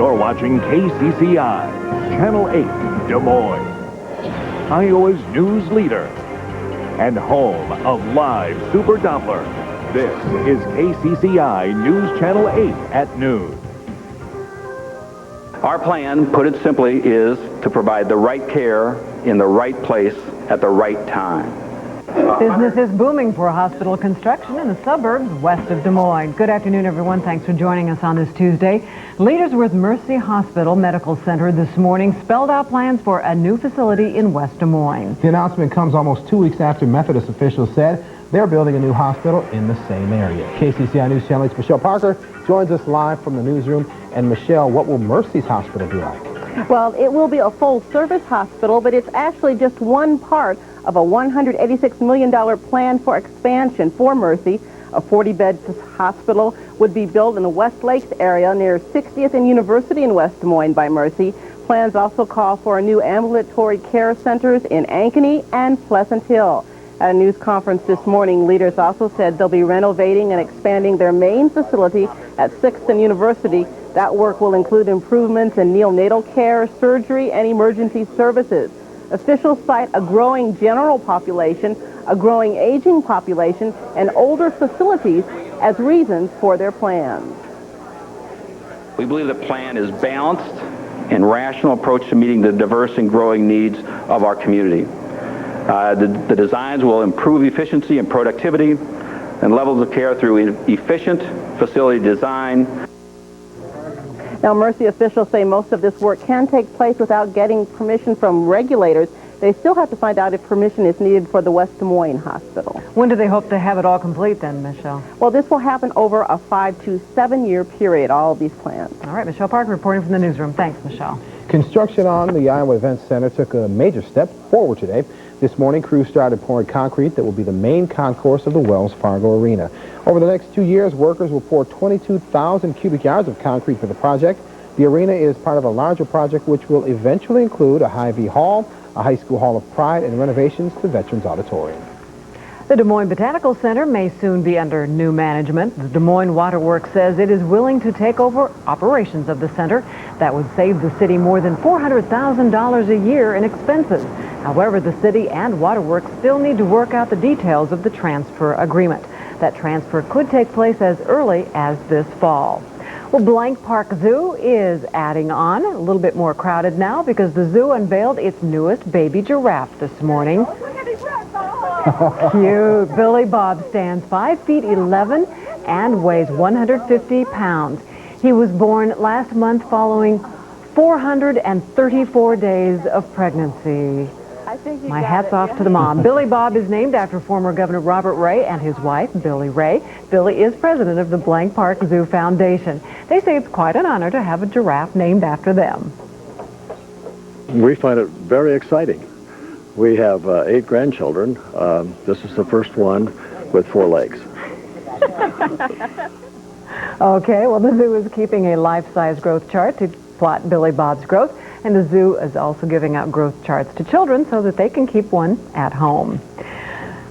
You're watching KCCI, Channel 8, Des Moines, Iowa's news leader and home of live Super Doppler. This is KCCI News Channel 8 at noon. Our plan, put it simply, is to provide the right care in the right place at the right time. Business is booming for hospital construction in the suburbs west of Des Moines. Good afternoon, everyone. Thanks for joining us on this Tuesday. Leaders with Mercy Hospital Medical Center this morning spelled out plans for a new facility in West Des Moines. The announcement comes almost 2 weeks after Methodist officials said they're building a new hospital in the same area. KCCI News Channel 8's Michelle Parker joins us live from the newsroom. And Michelle, what will Mercy's hospital be like? Well, it will be a full-service hospital, but it's actually just one part of a $186 million plan for expansion for Mercy. A 40-bed hospital would be built in the West Lakes area near 60th and University in West Des Moines by Mercy. Plans also call for new ambulatory care centers in Ankeny and Pleasant Hill. At a news conference this morning, leaders also said they'll be renovating and expanding their main facility at 6th and University. That work will include improvements in neonatal care, surgery, and emergency services. Officials cite a growing general population, a growing aging population, and older facilities as reasons for their plans. We believe the plan is balanced and rational approach to meeting the diverse and growing needs of our community. The designs will improve efficiency and productivity and levels of care through efficient facility design. Now, Mercy officials say most of this work can take place without getting permission from regulators. They still have to find out if permission is needed for the West Des Moines Hospital. When do they hope to have it all complete then, Michelle? Well, this will happen over a 5 to 7 year period, all of these plans. All right, Michelle Parker reporting from the newsroom. Thanks, Michelle. Construction on the Iowa Events Center took a major step forward today. This morning, crews started pouring concrete that will be the main concourse of the Wells Fargo Arena. Over the next 2 years, workers will pour 22,000 cubic yards of concrete for the project. The arena is part of a larger project which will eventually include a Hy-Vee Hall, a high school Hall of Pride, and renovations to Veterans Auditorium. The Des Moines Botanical Center may soon be under new management. The Des Moines Waterworks says it is willing to take over operations of the center. That would save the city more than $400,000 a year in expenses. However, the city and Waterworks still need to work out the details of the transfer agreement. That transfer could take place as early as this fall. Well, Blank Park Zoo is adding on, a little bit more crowded now because the zoo unveiled its newest baby giraffe this morning. Cute. Billy Bob stands 5 feet 11 and weighs 150 pounds. He was born last month following 434 days of pregnancy. My hat's off to the mom. Billy Bob is named after former Governor Robert Ray and his wife, Billy Ray. Billy is president of the Blank Park Zoo Foundation. They say it's quite an honor to have a giraffe named after them. We find it very exciting. We have 8 grandchildren. This is the first one with 4 legs. Okay, well, the zoo is keeping a life-size growth chart to plot Billy Bob's growth. And the zoo is also giving out growth charts to children so that they can keep one at home.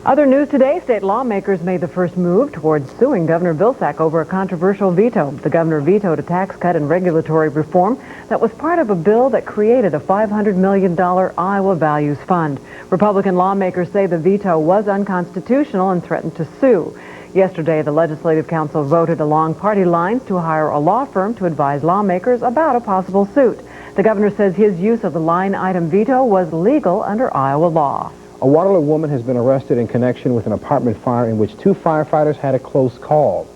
Other news today, state lawmakers made the first move towards suing Governor Vilsack over a controversial veto. The governor vetoed a tax cut and regulatory reform that was part of a bill that created a $500 million Iowa Values Fund. Republican lawmakers say the veto was unconstitutional and threatened to sue. Yesterday, the Legislative Council voted along party lines to hire a law firm to advise lawmakers about a possible suit. The governor says his use of the line item veto was legal under Iowa law. A Waterloo woman has been arrested in connection with an apartment fire in which 2 firefighters had a close call.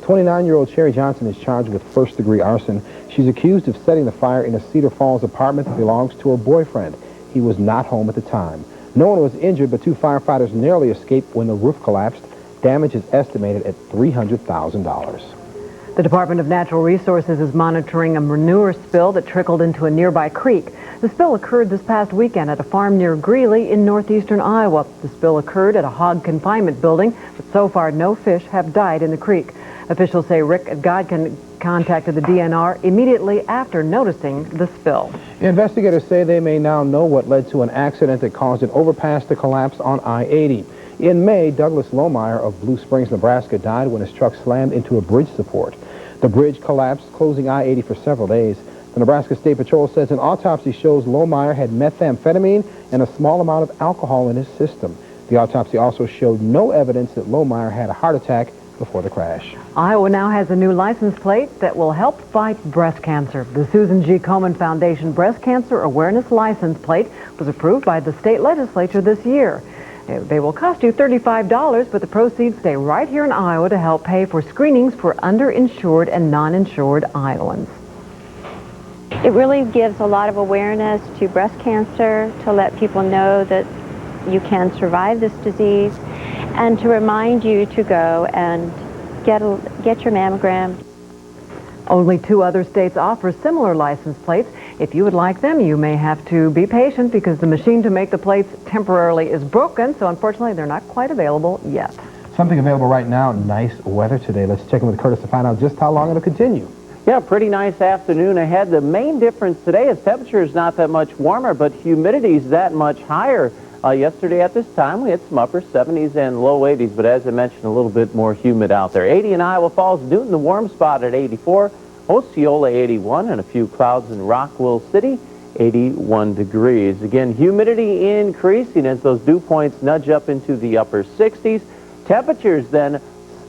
29-year-old Sherry Johnson is charged with first-degree arson. She's accused of setting the fire in a Cedar Falls apartment that belongs to her boyfriend. He was not home at the time. No one was injured, but 2 firefighters narrowly escaped when the roof collapsed. Damage is estimated at $300,000. The Department of Natural Resources is monitoring a manure spill that trickled into a nearby creek. The spill occurred this past weekend at a farm near Greeley in northeastern Iowa. The spill occurred at a hog confinement building, but so far no fish have died in the creek. Officials say Rick Godkin contacted the DNR immediately after noticing the spill. Investigators say they may now know what led to an accident that caused an overpass to collapse on I-80. In May, Douglas Lohmeyer of Blue Springs, Nebraska, died when his truck slammed into a bridge support. The bridge collapsed, closing I-80 for several days. The Nebraska State Patrol says an autopsy shows Lohmeyer had methamphetamine and a small amount of alcohol in his system. The autopsy also showed no evidence that Lohmeyer had a heart attack before the crash. Iowa now has a new license plate that will help fight breast cancer. The Susan G. Komen Foundation Breast Cancer Awareness License Plate was approved by the state legislature this year. They will cost you $35, but the proceeds stay right here in Iowa to help pay for screenings for underinsured and non-insured Iowans. It really gives a lot of awareness to breast cancer, to let people know that you can survive this disease, and to remind you to go and get your mammogram. Only 2 other states offer similar license plates. If you would like them, you may have to be patient because the machine to make the plates temporarily is broken, so unfortunately they're not quite available yet. Something available right now, nice weather today. Let's check in with Curtis to find out just how long it'll continue. Yeah, pretty nice afternoon ahead. The main difference today is temperature is not that much warmer, but humidity is that much higher. Yesterday at this time, we had some upper 70s and low 80s, but as I mentioned, a little bit more humid out there. 80 in Iowa Falls, Newton, the warm spot at 84, Osceola 81, and a few clouds in Rockwell City, 81 degrees. Again, humidity increasing as those dew points nudge up into the upper 60s. Temperatures then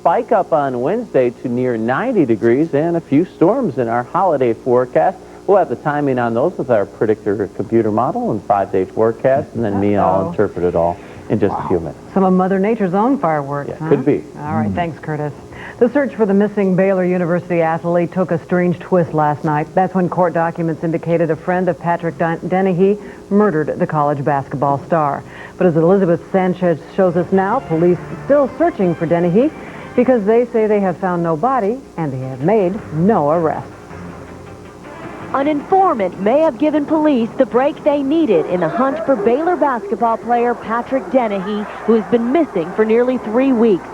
spike up on Wednesday to near 90 degrees and a few storms in our holiday forecast. We'll have the timing on those with our predictor computer model and 5-day forecast, and then I'll interpret it all in just a few minutes. Some of Mother Nature's own fireworks, Yeah, huh? could be. All right, thanks, Curtis. The search for the missing Baylor University athlete took a strange twist last night. That's when court documents indicated a friend of Patrick Dennehy murdered the college basketball star. But as Elizabeth Sanchez shows us now, police still searching for Dennehy because they say they have found no body and they have made no arrests. An informant may have given police the break they needed in the hunt for Baylor basketball player Patrick Dennehy, who has been missing for nearly 3 weeks.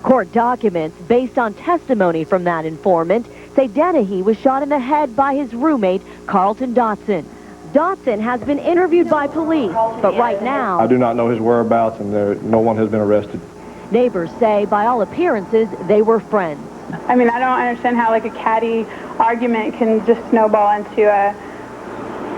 Court documents, based on testimony from that informant, say Dennehy was shot in the head by his roommate, Carlton Dotson. Dotson has been interviewed by police, but right now, I do not know his whereabouts, and no one has been arrested. Neighbors say, by all appearances, they were friends. I mean, I don't understand how, like, a catty argument can just snowball into a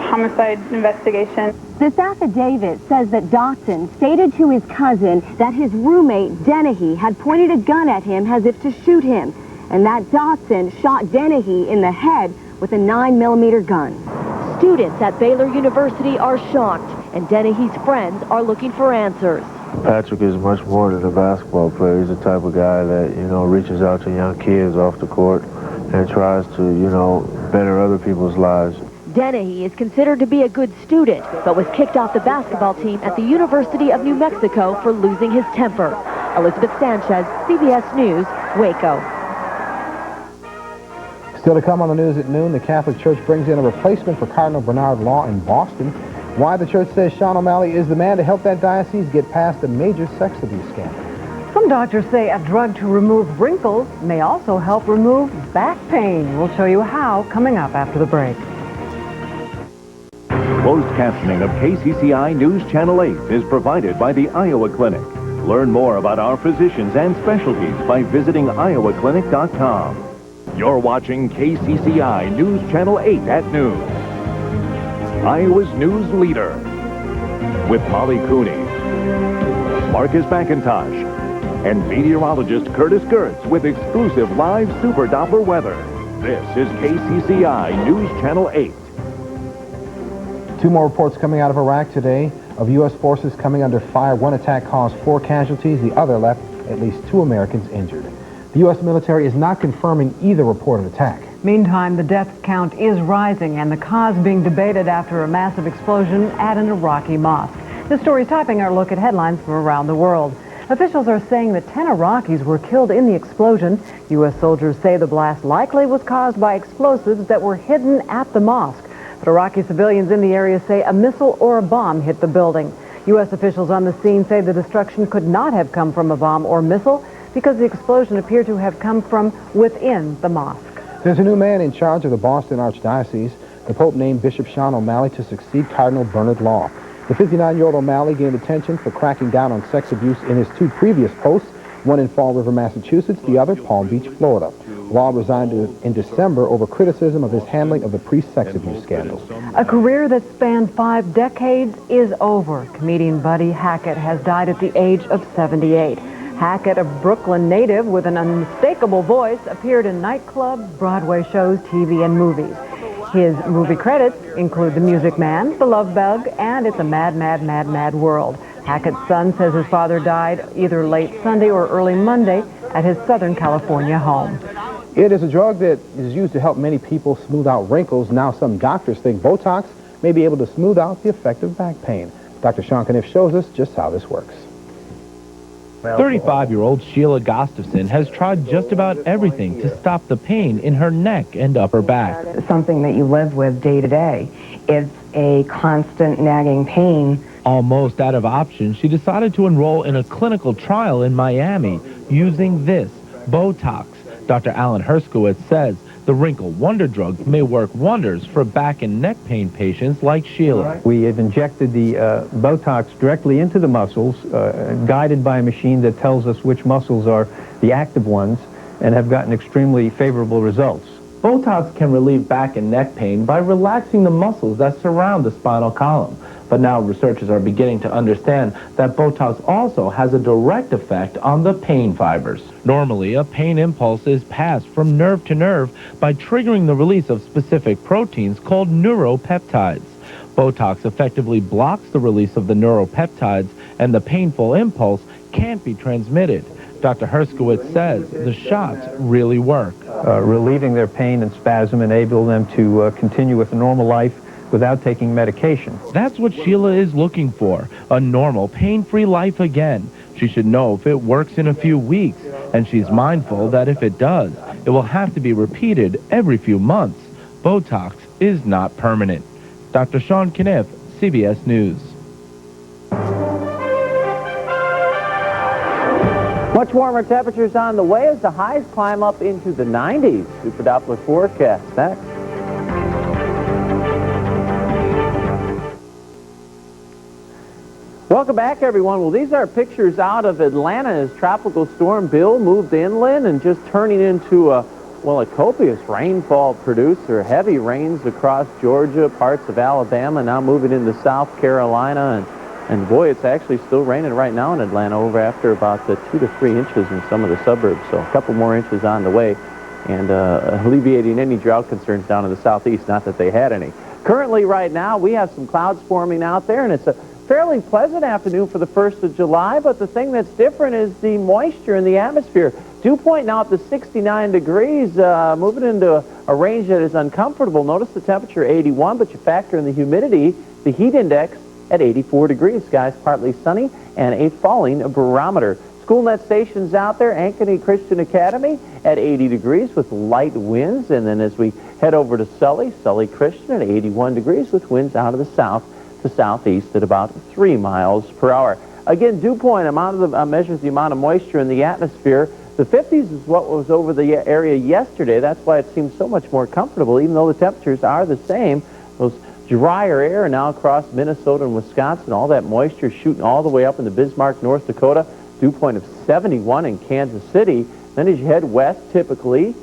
homicide investigation. This affidavit says that Dotson stated to his cousin that his roommate, Dennehy, had pointed a gun at him as if to shoot him, and that Dotson shot Dennehy in the head with a 9mm gun. Students at Baylor University are shocked, and Dennehy's friends are looking for answers. Patrick is much more than a basketball player. He's the type of guy that, reaches out to young kids off the court and tries to, better other people's lives. Dennehy is considered to be a good student, but was kicked off the basketball team at the University of New Mexico for losing his temper. Elizabeth Sanchez, CBS News, Waco. Still to come on the news at noon, the Catholic Church brings in a replacement for Cardinal Bernard Law in Boston. Why the church says Sean O'Malley is the man to help that diocese get past a major sex abuse scandal. Some doctors say a drug to remove wrinkles may also help remove back pain. We'll show you how coming up after the break. Closed captioning of KCCI News Channel 8 is provided by the Iowa Clinic. Learn more about our physicians and specialties by visiting iowaclinic.com. You're watching KCCI News Channel 8 at noon. Iowa's news leader with Molly Cooney, Marcus McIntosh, and meteorologist Curtis Gertz with exclusive live Super Doppler weather. This is KCCI News Channel 8. 2 more reports coming out of Iraq today of U.S. forces coming under fire. One attack caused 4 casualties. The other left at least 2 Americans injured. The U.S. military is not confirming either reported attack. Meantime, the death count is rising and the cause being debated after a massive explosion at an Iraqi mosque. This story is topping our look at headlines from around the world. Officials are saying that 10 Iraqis were killed in the explosion. U.S. soldiers say the blast likely was caused by explosives that were hidden at the mosque. But Iraqi civilians in the area say a missile or a bomb hit the building. U.S. officials on the scene say the destruction could not have come from a bomb or missile because the explosion appeared to have come from within the mosque. There's a new man in charge of the Boston Archdiocese. The Pope named Bishop Sean O'Malley to succeed Cardinal Bernard Law. The 59-year-old O'Malley gained attention for cracking down on sex abuse in his 2 previous posts, one in Fall River, Massachusetts, the other Palm Beach, Florida. Law resigned in December over criticism of his handling of the pre-sex abuse scandal. A career that spanned 5 decades is over. Comedian Buddy Hackett has died at the age of 78. Hackett, a Brooklyn native with an unmistakable voice, appeared in nightclubs, Broadway shows, TV, and movies. His movie credits include The Music Man, The Love Bug, and It's a Mad, Mad, Mad, Mad World. Hackett's son says his father died either late Sunday or early Monday at his Southern California home. It is a drug that is used to help many people smooth out wrinkles. Now some doctors think Botox may be able to smooth out the effect of back pain. Dr. Sean Kniff shows us just how this works. 35-year-old Sheila Gustafson has tried just about everything to stop the pain in her neck and upper back. Something that you live with day to day. It's a constant nagging pain. Almost out of options, she decided to enroll in a clinical trial in Miami using this, Botox. Dr. Alan Herskowitz says the wrinkle wonder drug may work wonders for back and neck pain patients like Sheila. We have injected the Botox directly into the muscles, guided by a machine that tells us which muscles are the active ones, and have gotten extremely favorable results. Botox can relieve back and neck pain by relaxing the muscles that surround the spinal column. But now researchers are beginning to understand that Botox also has a direct effect on the pain fibers. Normally, a pain impulse is passed from nerve to nerve by triggering the release of specific proteins called neuropeptides. Botox effectively blocks the release of the neuropeptides, and the painful impulse can't be transmitted. Dr. Herskowitz says the shots really work. Relieving their pain and spasm enable them to continue with a normal life without taking medication. That's what Sheila is looking for, a normal, pain-free life again. She should know if it works in a few weeks, and she's mindful that if it does, it will have to be repeated every few months. Botox is not permanent. Dr. Sean Kniff, CBS News. Much warmer temperatures on the way as the highs climb up into the 90s. Super Doppler forecast next. Welcome back, everyone. Well, these are pictures out of Atlanta as Tropical Storm Bill moved inland and just turning into a copious rainfall producer. Heavy rains across Georgia, parts of Alabama, now moving into South Carolina. And boy, it's actually still raining right now in Atlanta, over after about 2 to 3 inches in some of the suburbs. So a couple more inches on the way, and alleviating any drought concerns down in the southeast, not that they had any. Currently, right now, we have some clouds forming out there, and it's a fairly pleasant afternoon for the 1st of July, but the thing that's different is the moisture in the atmosphere. Dew point now up to 69 degrees, moving into a range that is uncomfortable. Notice the temperature 81, but you factor in the humidity, the heat index at 84 degrees. Skies partly sunny and a falling barometer. School net stations out there, Ankeny Christian Academy at 80 degrees with light winds. And then as we head over to Sully Christian at 81 degrees with winds out of the south to southeast at about 3 miles per hour. Again, dew point measures the amount of moisture in the atmosphere. The 50s is what was over the area yesterday. That's why it seems so much more comfortable, even though the temperatures are the same. Those drier air now across Minnesota and Wisconsin, all that moisture shooting all the way up into Bismarck, North Dakota. Dew point of 71 in Kansas City. Then as you head west, typically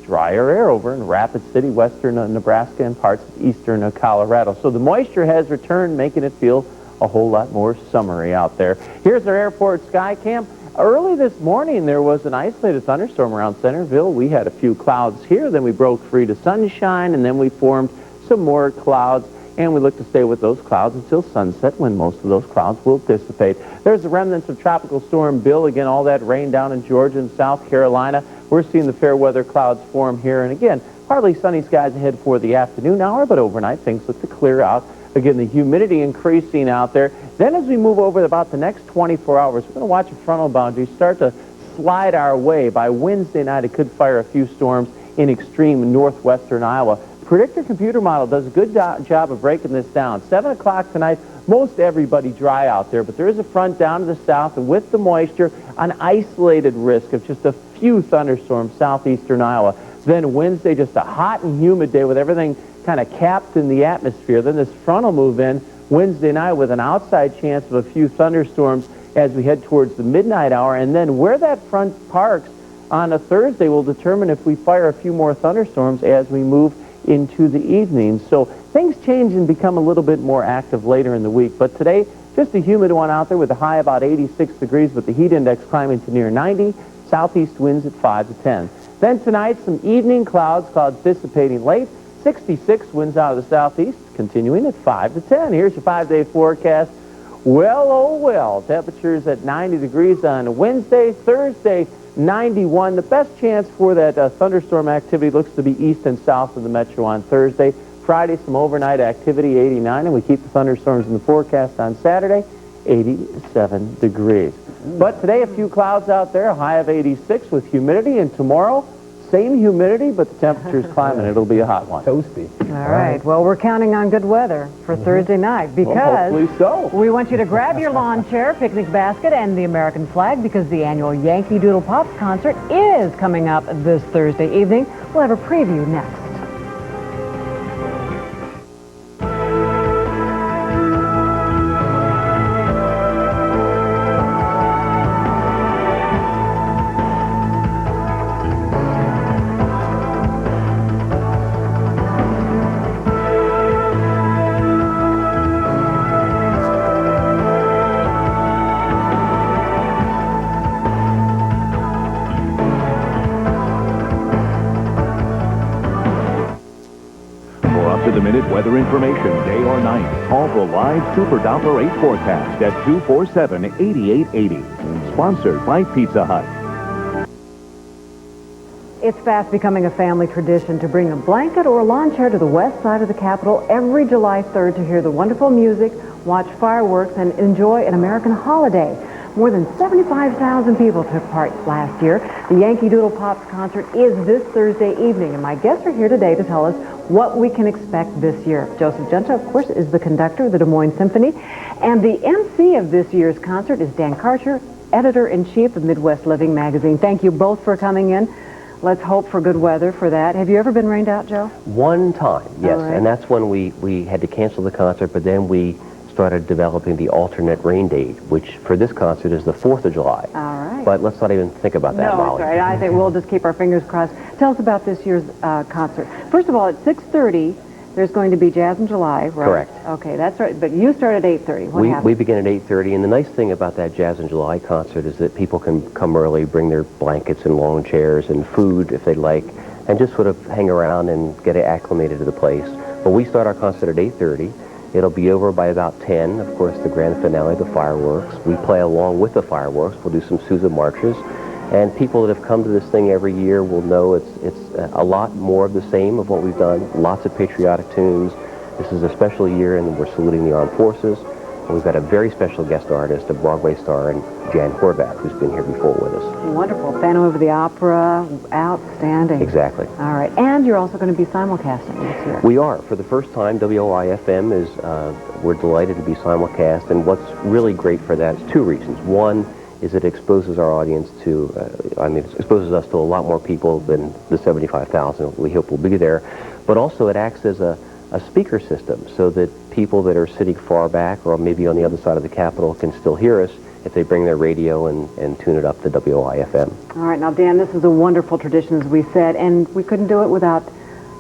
drier air over in Rapid City, western Nebraska, and parts of eastern Colorado. So the moisture has returned, making it feel a whole lot more summery out there. Here's our airport sky cam. Early this morning, there was an isolated thunderstorm around Centerville. We had a few clouds here, then we broke free to sunshine, and then we formed some more clouds, and we look to stay with those clouds until sunset, when most of those clouds will dissipate. There's the remnants of Tropical Storm Bill. Again, all that rain down in Georgia and South Carolina. We're seeing the fair weather clouds form here, and again, partly sunny skies ahead for the afternoon hour, but overnight things look to clear out. Again, the humidity increasing out there. Then as we move over about the next 24 hours, we're going to watch a frontal boundary start to slide our way. By Wednesday night, it could fire a few storms in extreme northwestern Iowa. Predictor computer model does a good job of breaking this down. 7 o'clock tonight, most everybody dry out there, but there is a front down to the south, and with the moisture, an isolated risk of just a few thunderstorms southeastern Iowa. Then Wednesday, just a hot and humid day with everything kind of capped in the atmosphere. Then this front will move in Wednesday night with an outside chance of a few thunderstorms as we head towards the midnight hour. And then where that front parks, on a Thursday will determine if we fire a few more thunderstorms as we move into the evening. So things change and become a little bit more active later in the week. But today, just a humid one out there with a high about 86 degrees, with the heat index climbing to near 90, southeast winds at 5 to 10. Then tonight, some evening clouds dissipating late, 66 winds out of the southeast, continuing at 5 to 10. Here's your 5-day forecast. Well, oh well, temperatures at 90 degrees on Wednesday, Thursday, 91. The best chance for that thunderstorm activity looks to be east and south of the metro on Thursday. Friday, some overnight activity, 89, and we keep the thunderstorms in the forecast on Saturday, 87 degrees. But today, a few clouds out there, a high of 86 with humidity, and tomorrow, same humidity, but the temperature's climbing. It'll be a hot one. Toasty. All right. Well, we're counting on good weather for Thursday night because hopefully so. We want you to grab your lawn chair, picnic basket, and the American flag because the annual Yankee Doodle Pops concert is coming up this Thursday evening. We'll have a preview next. up-to-the-minute weather information, day or night. Call the live Super Doppler 8 forecast at 247-8880. Sponsored by Pizza Hut. It's fast becoming a family tradition to bring a blanket or a lawn chair to the west side of the Capitol every July 3rd to hear the wonderful music, watch fireworks, and enjoy an American holiday. More than 75,000 people took part last year. The Yankee Doodle Pops concert is this Thursday evening, and my guests are here today to tell us what we can expect this year. Joseph Genta, of course, is the conductor of the Des Moines Symphony, and the MC of this year's concert is Dan Karcher, editor-in-chief of Midwest Living magazine. Thank you both for coming in. Let's hope for good weather for that. Have you ever been rained out, Joe? One time, yes, right. and that's when we had to cancel the concert, but then we started developing the alternate rain date, which for this concert is the 4th of July. All right. But let's not even think about that, No, Molly. that's right. I think we'll just keep our fingers crossed. Tell us about this year's concert. First of all, at 6:30, there's going to be Jazz in July, right? Correct. Okay, that's right. But you start at 8:30. What happens? We begin at 8:30, and the nice thing about that Jazz in July concert is that people can come early, bring their blankets and lawn chairs and food if they'd like, and just sort of hang around and get acclimated to the place. But we start our concert at 8:30. It'll be over by about 10. Of course, the grand finale, the fireworks. We play along with the fireworks. We'll do some Sousa marches. And people that have come to this thing every year will know it's a lot more of the same of what we've done. Lots of patriotic tunes. This is a special year, and we're saluting the armed forces. And we've got a very special guest artist, a Broadway star, and Jan Horvath, who's been here before with us. Wonderful. Phantom of the Opera. Outstanding. Exactly. All right. And you're also going to be simulcasting this year. We are. For the first time, WOIFM is, we're delighted to be simulcast. And what's really great for that is two reasons. One is it exposes our audience to, it exposes us to a lot more people than the 75,000 we hope will be there. But also it acts as a speaker system so that people that are sitting far back or maybe on the other side of the Capitol can still hear us if they bring their radio and tune it up to WOIFM. All right. Now, Dan, this is a wonderful tradition, as we said, and we couldn't do it without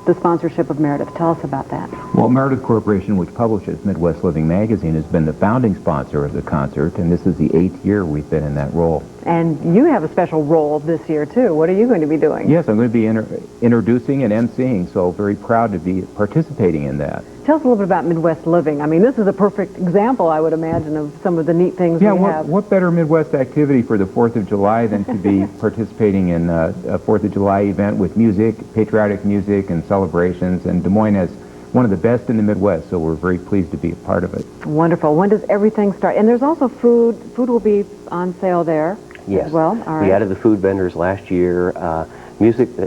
the sponsorship of Meredith. Tell us about that. Well, Meredith Corporation, which publishes Midwest Living magazine, has been the founding sponsor of the concert, and this is the 8th year we've been in that role. And you have a special role this year, too. What are you going to be doing? Yes, I'm going to be introducing and emceeing, so very proud to be participating in that. Tell us a little bit about Midwest Living. I mean, this is a perfect example, I would imagine, of some of the neat things we have. What better Midwest activity for the 4th of July than to be participating in a 4th of July event with music, patriotic music, and celebrations. And Des Moines has one of the best in the Midwest, so we're very pleased to be a part of it. Wonderful. When does everything start? And there's also food. Food will be on sale there as well. All right. We added the food vendors last year.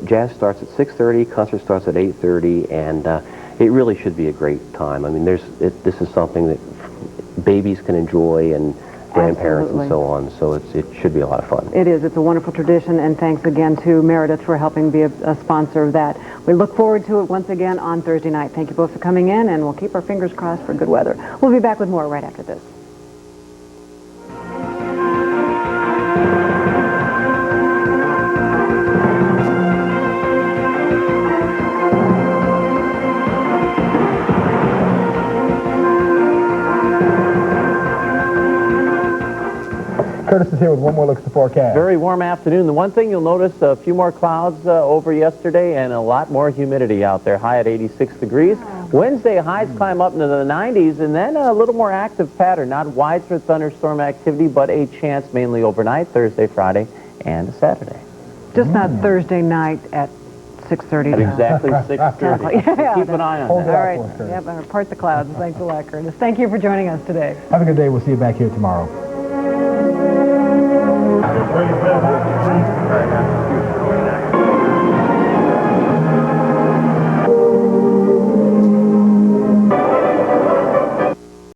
Jazz starts at 6:30, concert starts at 8:30, and it really should be a great time. I mean, this is something that babies can enjoy and grandparents and so on, so it should be a lot of fun. It is. It's a wonderful tradition, and thanks again to Meredith for helping be a sponsor of that. We look forward to it once again on Thursday night. Thank you both for coming in, and we'll keep our fingers crossed for good weather. We'll be back with more right after this. Curtis is here with one more look at the forecast. Very warm afternoon. The one thing you'll notice, a few more clouds over yesterday and a lot more humidity out there, high at 86 degrees. Wednesday, highs climb up into the 90s, and then a little more active pattern. Not widespread thunderstorm activity, but a chance mainly overnight, Thursday, Friday, and Saturday. Just not Thursday night at 6:30. At exactly 6:30. Yeah, Keep an eye on all that. right. Yep, I'm gonna part the clouds. Thanks a lot, Curtis. Thank you for joining us today. Have a good day. We'll see you back here tomorrow.